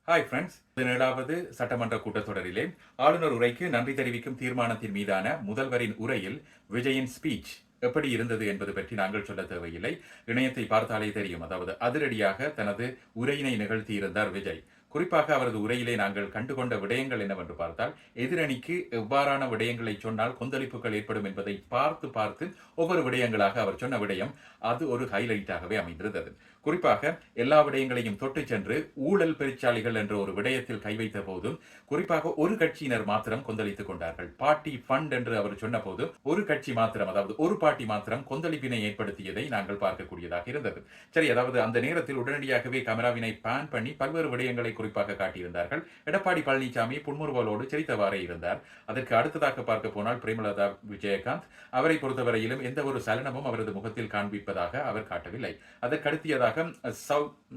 Hi friends, 17வது சட்டமன்ற கூட்டத்தொடரிலே ஆளுநர் உரைக்கு நன்றி தெரிவிக்கும் தீர்மானத்தின் மீதான முதல்வரின் உரையில் விஜயின் ஸ்பீச் எப்படி இருந்தது என்பது பற்றி நாங்கள் சொல்ல தேவையில்லை. இணையத்தை பார்த்தாலே தெரியும். அதாவது அதிரடியாக தனது உரையினை நிகழ்த்தியிருந்தார் விஜய். குறிப்பாக அவரது உரையிலே நாங்கள் கண்டுகொண்ட விடயங்கள் என்னவென்று பார்த்தால், எதிரணிக்கு எவ்வாறான விடயங்களை சொன்னால் கொந்தளிப்புகள் ஏற்படும் என்பதை பார்த்து பார்த்து ஒவ்வொரு விடயங்களாக அவர் சொன்ன விடயம் அது ஒரு ஹைலைட்டாகவே அமைந்திருந்தது. குறிப்பாக எல்லா விடயங்களையும் தொட்டு சென்று ஊழல் பெருச்சாளிகள் என்ற ஒரு விடயத்தில் கை வைத்த போதும் குறிப்பாக ஒரு கட்சியினர் மாத்திரம் கொந்தளித்துக் கொண்டார்கள். பார்ட்டி ஃபண்ட் என்று அவர் சொன்ன போது ஒரு கட்சி மாத்திரம், அதாவது ஒரு பார்ட்டி மாத்திரம் கொந்தளிப்பினை ஏற்படுத்தியதை நாங்கள் பார்க்கக்கூடியதாக இருந்தது. சரி, அதாவது அந்த நேரத்தில் உடனடியாகவே கேமராவினை பேன் பண்ணி பல்வேறு விடயங்களை குறிப்பாக காட்டியிருந்தார்கள். எடப்பாடி பழனிசாமி புன்முறுவலோடு சிரித்தவாறே இருந்தார். அதற்கு அடுத்ததாக பார்க்க போனால் பிரேமலதா விஜயகாந்த், அவரை பொறுத்தவரையிலும் எந்த ஒரு சலனமும் அவரது முகத்தில் காண்பிப்பதாக அவர் காட்டவில்லை. அதற்கு அடுத்ததாக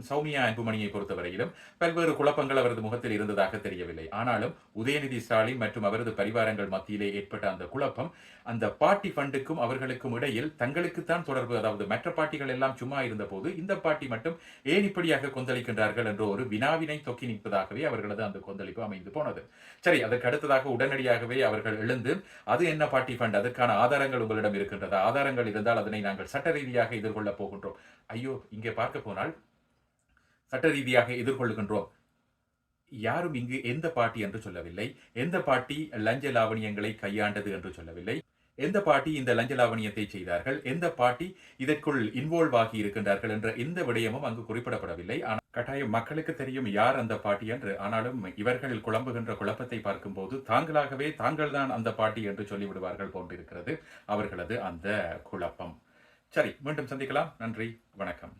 சௌமியா அன்புமணியை பொறுத்தவரையிலும் பல்வேறு குழப்பங்கள் அவரது முகத்தில் இருந்ததாக தெரியவில்லை. ஆனாலும் உதயநிதி ஸ்டாலின் மற்றும் அவரது பரிவாரங்கள் மத்தியிலே ஏற்பட்ட அந்த குழப்பம், அந்த பார்ட்டி ஃபண்டுக்கும் அவர்களுக்கும் இடையில் தங்களுக்குத்தான் தொடர்பு, அதாவது மற்ற பார்ட்டிகள் எல்லாம் சும்மா இருந்த போது இந்த பார்ட்டி மட்டும் ஏன் இப்படியாக கொந்தளிக்கின்றார்கள் என்ற ஒரு வினாவினை தொக்கி நிற்பதாகவே அவர்களது அந்த கொந்தளிப்பு அமைந்து போனது. சரி, அதற்கு அடுத்ததாக உடனடியாகவே அவர்கள் எழுந்து, அது என்ன பார்ட்டி ஃபண்ட், அதற்கான ஆதாரங்கள் உங்களிடம் இருக்கின்றது, ஆதாரங்கள் இருந்தால் அதனை நாங்கள் சட்ட ரீதியாக எதிர்கொள்ளப் போகின்றோம். ஐயோ, இங்கே பார்க்க போனால் சட்ட ரீதியாக எதிர்கொள்ளுகின்றோம். யாரும் இங்கு எந்த பார்ட்டி என்று சொல்லவில்லை, எந்த பார்ட்டி லஞ்ச லாவணியங்களை கையாண்டது என்று சொல்லவில்லை, எந்த பார்ட்டி இந்த லஞ்ச லாவணியத்தை செய்தார்கள், எந்த பார்ட்டி இதற்குள் இன்வால்வ் ஆகி இருக்கின்றார்கள் என்ற எந்த விடயமும் அங்கு குறிப்பிடப்படவில்லை. ஆனால் கட்டாயம் மக்களுக்கு தெரியும் யார் அந்த பார்ட்டி என்று. ஆனாலும் இவர்கள் குழம்புகின்ற குழப்பத்தை பார்க்கும்போது தாங்களாகவே தாங்கள்தான் அந்த பார்ட்டி என்று சொல்லிவிடுவார்கள் போன்றிருக்கிறது அவர்களது அந்த குழப்பம். சரி, மீண்டும் சந்திக்கலாம். நன்றி, வணக்கம்.